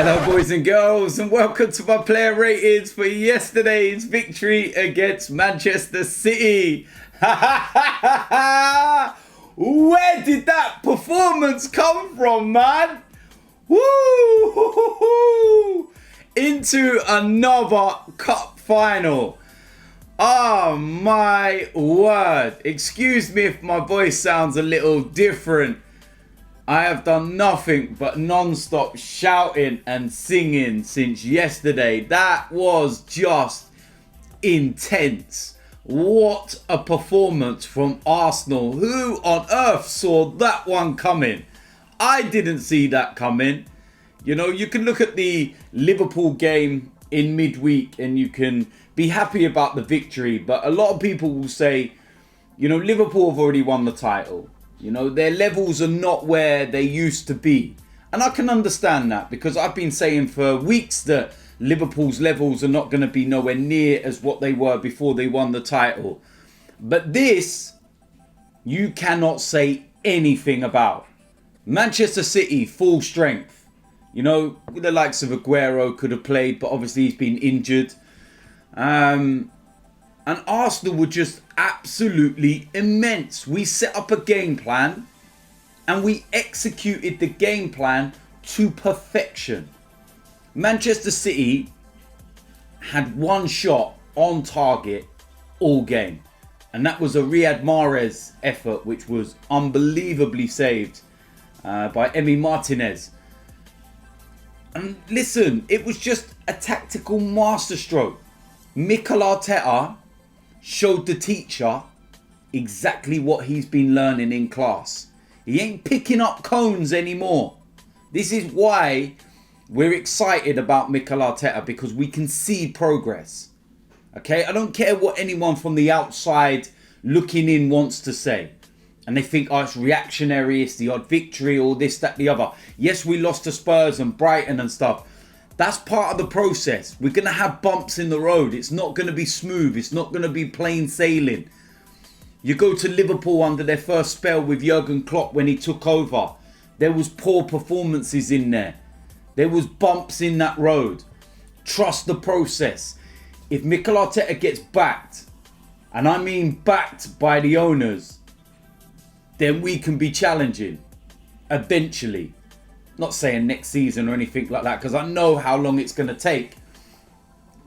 Hello boys and girls, and welcome to my player ratings for yesterday's victory against Manchester City. Where did that performance come from, man? Woo! Into another cup final. Oh my word. Excuse me if my voice sounds a little different. I have done nothing but non-stop shouting and singing since yesterday. That was just intense. What a performance from Arsenal. Who on earth saw that one coming? I didn't see that coming. You know, you can look at the Liverpool game in midweek and you can be happy about the victory. But a lot of people will say, you know, Liverpool have already won the title. You know, their levels are not where they used to be. And I can understand that because I've been saying for weeks that Liverpool's levels are not going to be nowhere near as what they were before they won the title. But this, you cannot say anything about. Manchester City, full strength. You know, with the likes of Aguero could have played, but obviously he's been injured. And Arsenal were just absolutely immense. We set up a game plan and we executed the game plan to perfection. Manchester City had one shot on target all game. And that was a Riyad Mahrez effort, which was unbelievably saved by Emi Martinez. And listen, it was just a tactical masterstroke. Mikel Arteta showed the teacher exactly what he's been learning in class. He ain't picking up cones anymore. This is why we're excited about Mikel Arteta, because we can see progress. Okay, I don't care what anyone from the outside looking in wants to say. And they think, oh, it's reactionary, it's the odd victory, or this, that, the other. Yes, we lost to Spurs and Brighton and stuff. That's part of the process. We're going to have bumps in the road. It's not going to be smooth. It's not going to be plain sailing. You go to Liverpool under their first spell with Jurgen Klopp when he took over. There was poor performances in there. There was bumps in that road. Trust the process. If Mikel Arteta gets backed, and I mean backed by the owners, then we can be challenging eventually. Not saying next season or anything like that, because I know how long it's going to take.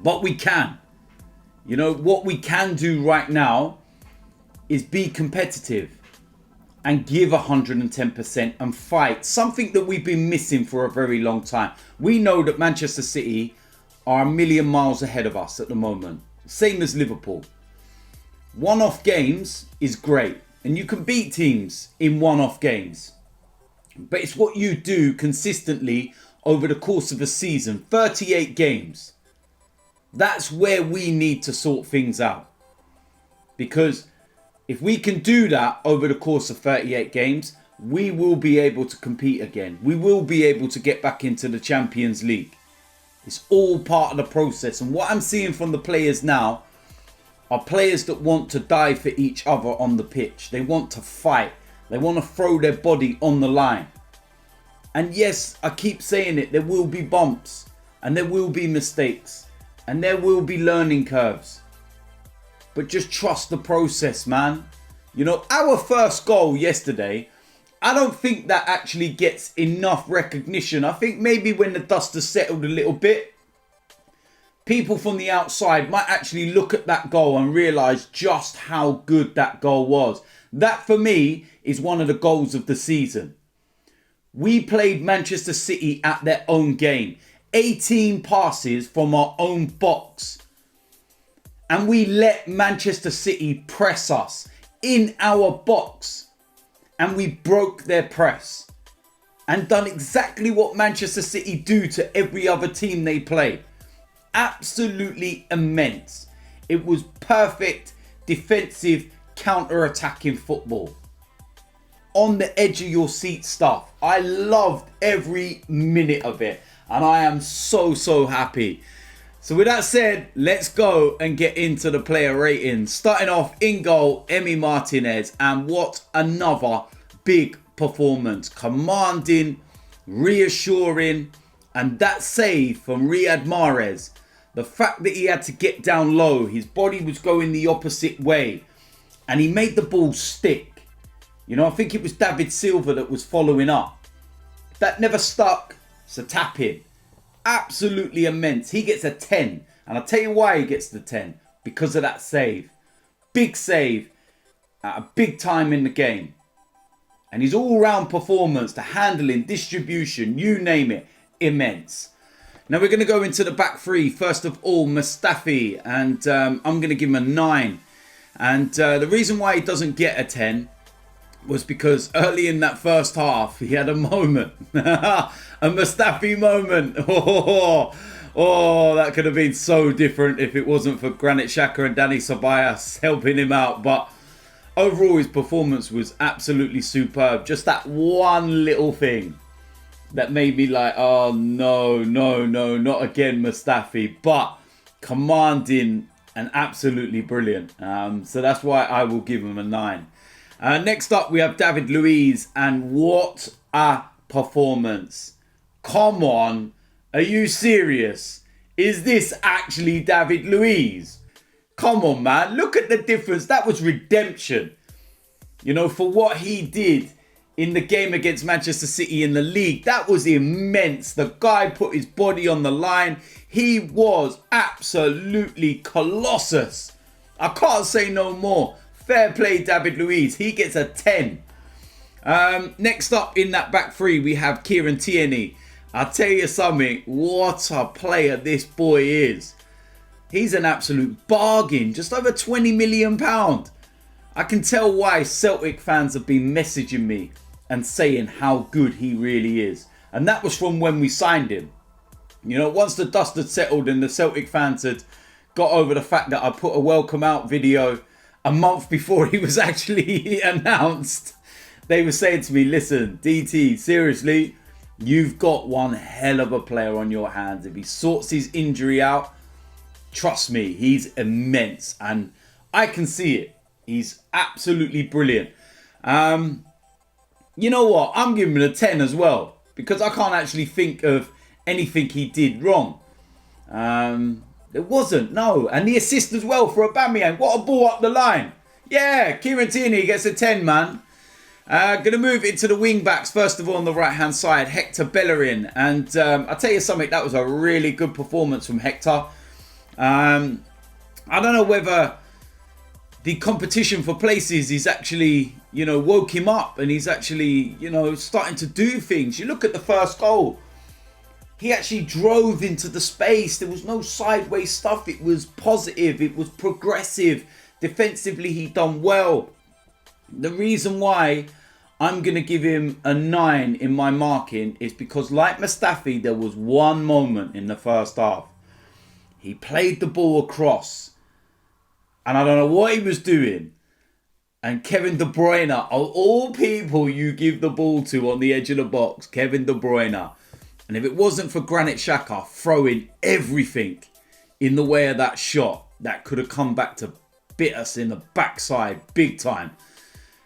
But we can. You know, what we can do right now is be competitive and give 110% and fight. Something that we've been missing for a very long time. We know that Manchester City are a million miles ahead of us at the moment. Same as Liverpool. One-off games is great. And you can beat teams in one-off games. But it's what you do consistently over the course of a season. 38 games. That's where we need to sort things out. Because if we can do that over the course of 38 games, we will be able to compete again. We will be able to get back into the Champions League. It's all part of the process. And what I'm seeing from the players now are players that want to die for each other on the pitch. They want to fight. They want to throw their body on the line. And yes, I keep saying it, there will be bumps. And there will be mistakes. And there will be learning curves. But just trust the process, man. You know, our first goal yesterday, I don't think that actually gets enough recognition. I think maybe when the dust has settled a little bit, people from the outside might actually look at that goal and realise just how good that goal was. That, for me, is one of the goals of the season. We played Manchester City at their own game. 18 passes from our own box. And we let Manchester City press us in our box. And we broke their press. And done exactly what Manchester City do to every other team they play. Absolutely immense. It was perfect defensive counter-attacking football. On the edge of your seat stuff. I loved every minute of it. And I am so happy. So with that said, let's go and get into the player ratings. Starting off in goal, Emi Martinez. And what another big performance. Commanding, reassuring, And that save from Riyad Mahrez, the fact that he had to get down low, his body was going the opposite way, and he made the ball stick. You know, I think it was David Silva that was following up. That never stuck. It's a tap in. Absolutely immense. He gets a 10. And I'll tell you why he gets the 10. Because of that save. Big save at a big time in the game. And his all-round performance, the handling, distribution, you name it, immense. Now we're going to go into the back three. First of all, Mustafi. And I'm going to give him a 9. And the reason why he doesn't get a 10 was because early in that first half, he had a moment. A Mustafi moment. Oh, that could have been so different if it wasn't for Granit Xhaka and Dani Sabias helping him out. But overall, his performance was absolutely superb. Just that one little thing that made me like, oh, no, not again, Mustafi. But commanding and absolutely brilliant. So that's why I will give him a 9. Next up, we have David Luiz. And what a performance. Come on. Are you serious? Is this actually David Luiz? Come on, man. Look at the difference. That was redemption. You know, for what he did in the game against Manchester City in the league. That was immense. The guy put his body on the line. He was absolutely colossus. I can't say no more. Fair play, David Luiz. He gets a 10. Next up in that back three, we have Kieran Tierney. I'll tell you something, what a player this boy is. He's an absolute bargain, just over £20 million. I can tell why Celtic fans have been messaging me and saying how good he really is. And that was from when we signed him. You know, once the dust had settled and the Celtic fans had got over the fact that I put a welcome out video a month before he was actually announced, they were saying to me, listen, DT, seriously, you've got one hell of a player on your hands. If he sorts his injury out, trust me, he's immense. And I can see it. He's absolutely brilliant. You know what? I'm giving him a 10 as well. Because I can't actually think of anything he did wrong. There wasn't, no. And the assist as well for Aubameyang. What a ball up the line. Yeah, Kieran Tierney gets a 10, man. Going to move into the wing backs. First of all, on the right hand side, Hector Bellerin. And I'll tell you something, that was a really good performance from Hector. I don't know whether the competition for places is actually, you know, woke him up. And he's actually, you know, starting to do things. You look at the first goal. He actually drove into the space. There was no sideways stuff. It was positive. It was progressive. Defensively, he done well. The reason why I'm going to give him a 9 in my marking is because, like Mustafi, there was one moment in the first half. He played the ball across. And I don't know what he was doing. And Kevin De Bruyne, of all people you give the ball to on the edge of the box, Kevin De Bruyne. And if it wasn't for Granit Xhaka throwing everything in the way of that shot, that could have come back to bit us in the backside big time.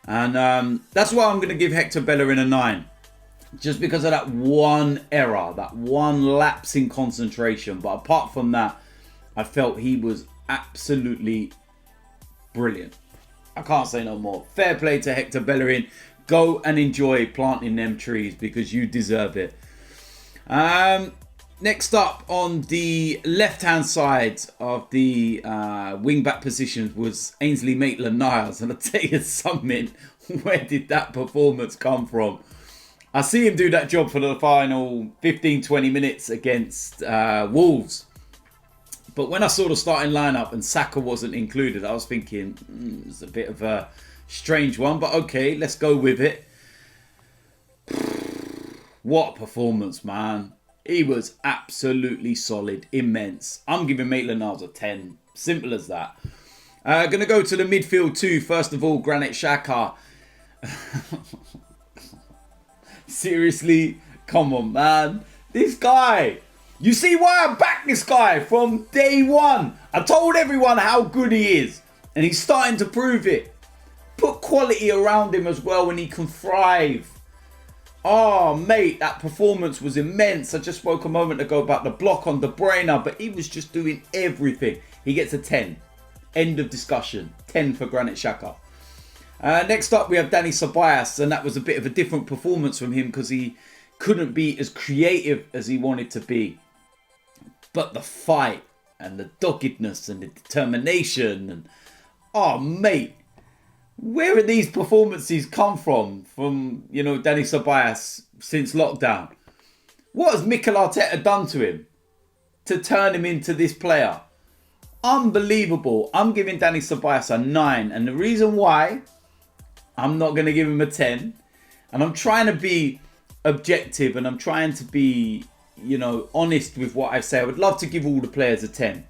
And that's why I'm going to give Hector Bellerin a 9. Just because of that one error, that one lapse in concentration. But apart from that, I felt he was absolutely brilliant. I can't say no more. Fair play to Hector Bellerin. Go and enjoy planting them trees because you deserve it. Next up on the left-hand side of the wing-back positions was Ainsley Maitland-Niles. And I'll tell you something, where did that performance come from? I see him do that job for the final 15-20 minutes against Wolves. But when I saw the starting lineup and Saka wasn't included, I was thinking, it's a bit of a strange one. But okay, let's go with it. What a performance, man. He was absolutely solid, immense. I'm giving Maitland-Niles a 10. Simple as that. Going to go to the midfield too. First of all, Granit Xhaka. Seriously? Come on, man. This guy. You see why I backed this guy from day one. I told everyone how good he is. And he's starting to prove it. Put quality around him as well when he can thrive. Oh, mate, that performance was immense. I just spoke a moment ago about the block on De Bruyne, but he was just doing everything. He gets a 10. End of discussion. 10 for Granit Xhaka. Next up, we have Dani Sabias, and that was a bit of a different performance from him because he couldn't be as creative as he wanted to be. But the fight and the doggedness and the determination and... Oh, mate. Where have these performances come from, you know, Dani Sabias since lockdown? What has Mikel Arteta done to him to turn him into this player? Unbelievable. I'm giving Dani Sabias a 9. And the reason why I'm not going to give him a 10, and I'm trying to be objective and I'm trying to be, you know, honest with what I say. I would love to give all the players a 10.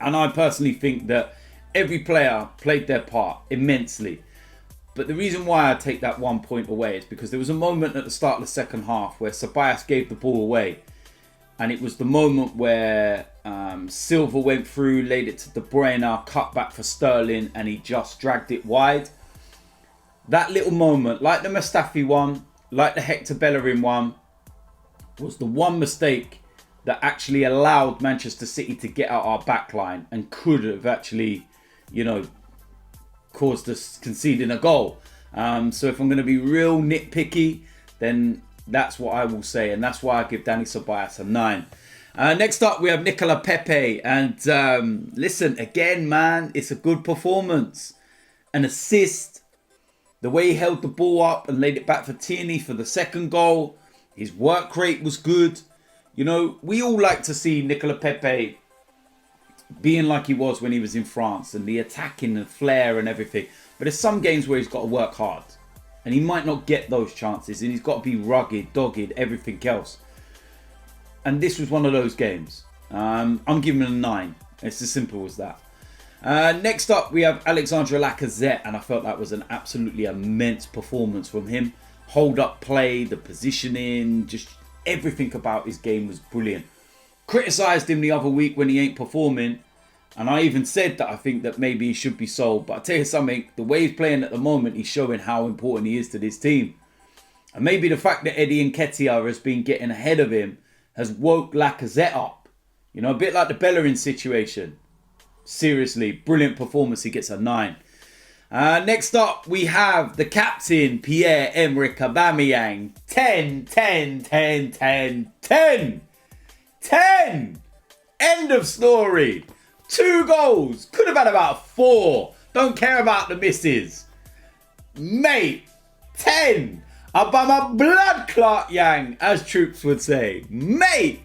And I personally think that every player played their part immensely. But the reason why I take that 1 point away is because there was a moment at the start of the second half where Sabias gave the ball away. And it was the moment where Silva went through, laid it to De Bruyne, cut back for Sterling, and he just dragged it wide. That little moment, like the Mustafi one, like the Hector Bellerin one, was the one mistake that actually allowed Manchester City to get out our back line and could have actually, you know, caused us conceding a goal. So if I'm going to be real nitpicky, then that's what I will say. And that's why I give Dani Sabias a 9. Next up, we have Nicola Pepe. And listen, again, man, it's a good performance. An assist. The way he held the ball up and laid it back for Tierney for the second goal. His work rate was good. You know, we all like to see Nicola Pepe being like he was when he was in France and the attacking and flair and everything. But there's some games where he's got to work hard. And he might not get those chances. And he's got to be rugged, dogged, everything else. And this was one of those games. I'm giving him a 9. It's as simple as that. Next up, we have Alexandre Lacazette. And I felt that was an absolutely immense performance from him. Hold up play, the positioning, just everything about his game was brilliant. Criticised him the other week when he ain't performing. And I even said that I think that maybe he should be sold. But I tell you something, the way he's playing at the moment, he's showing how important he is to this team. And maybe the fact that Eddie Nketiah has been getting ahead of him has woke Lacazette up. You know, a bit like the Bellerin situation. Seriously, brilliant performance. He gets a 9. Next up, we have the captain, Pierre-Emerick Aubameyang. 10, 10, 10, 10, 10. 10! End of story. 2 goals. Could have had about 4. Don't care about the misses. Mate, 10. Abama blood clot yang, as troops would say. Mate,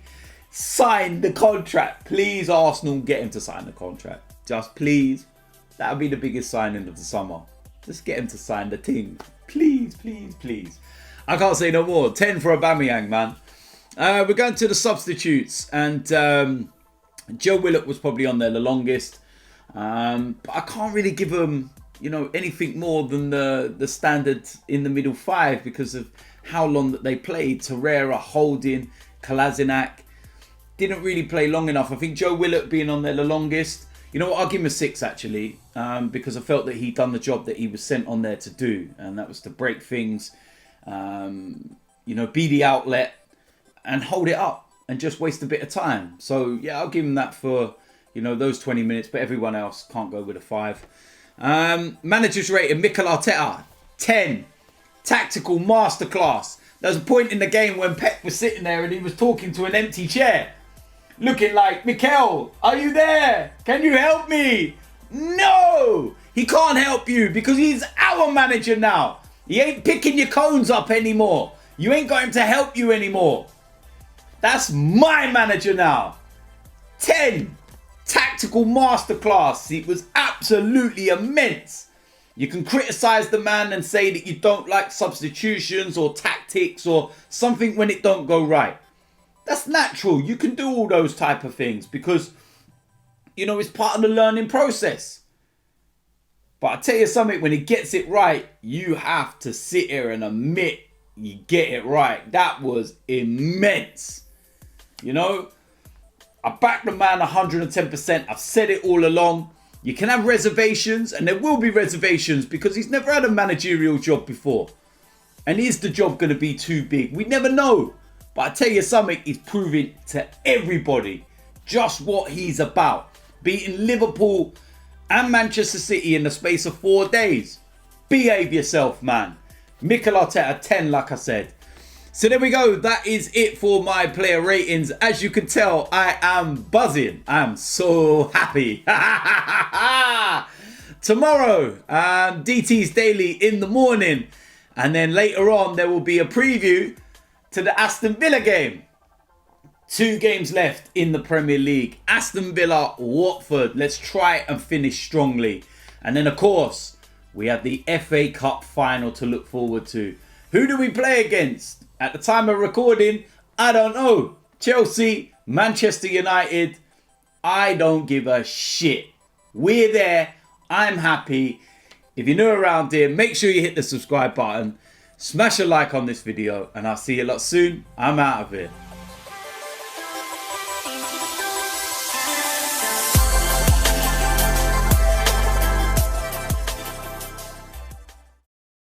sign the contract. Please, Arsenal, get him to sign the contract. Just please. That would be the biggest signing of the summer. Just get him to sign the thing. Please, please, please. I can't say no more. 10 for Aubameyang, man. We're going to the substitutes. And Joe Willock was probably on there the longest. But I can't really give him, you know, anything more than the standard in the middle 5 because of how long that they played. Torreira, Holding, Kolasinac. Didn't really play long enough. I think Joe Willock being on there the longest. You know what, I'll give him a 6 actually, because I felt that he'd done the job that he was sent on there to do, and that was to break things, you know, be the outlet and hold it up and just waste a bit of time. So yeah, I'll give him that for, you know, those 20 minutes, but everyone else can't go with a 5. Managers rating, Mikel Arteta, 10. Tactical masterclass. There was a point in the game when Pep was sitting there and he was talking to an empty chair. Looking like, Mikel, are you there? Can you help me? No! He can't help you because he's our manager now. He ain't picking your cones up anymore. You ain't got him to help you anymore. That's my manager now. 10. Tactical masterclass. It was absolutely immense. You can criticise the man and say that you don't like substitutions or tactics or something when it don't go right. That's natural. You can do all those type of things because, you know, it's part of the learning process. But I tell you something, when he gets it right, you have to sit here and admit you get it right. That was immense. You know, I back the man 110%. I've said it all along. You can have reservations, and there will be reservations because he's never had a managerial job before. And is the job going to be too big? We never know. But I tell you something, he's proving to everybody just what he's about. Beating Liverpool and Manchester City in the space of 4 days. Behave yourself, man. Mikel Arteta 10, like I said. So there we go. That is it for my player ratings. As you can tell, I am buzzing. I am so happy. Tomorrow, DT's Daily in the morning. And then later on, there will be a preview to the Aston Villa game. 2 games left in the Premier League. Aston Villa, Watford. Let's try and finish strongly. And then, of course, we have the FA Cup final to look forward to. Who do we play against? At the time of recording, I don't know. Chelsea, Manchester United. I don't give a shit. We're there. I'm happy. If you're new around here, make sure you hit the subscribe button. Smash a like on this video. And I'll see you a lot soon. I'm out of here.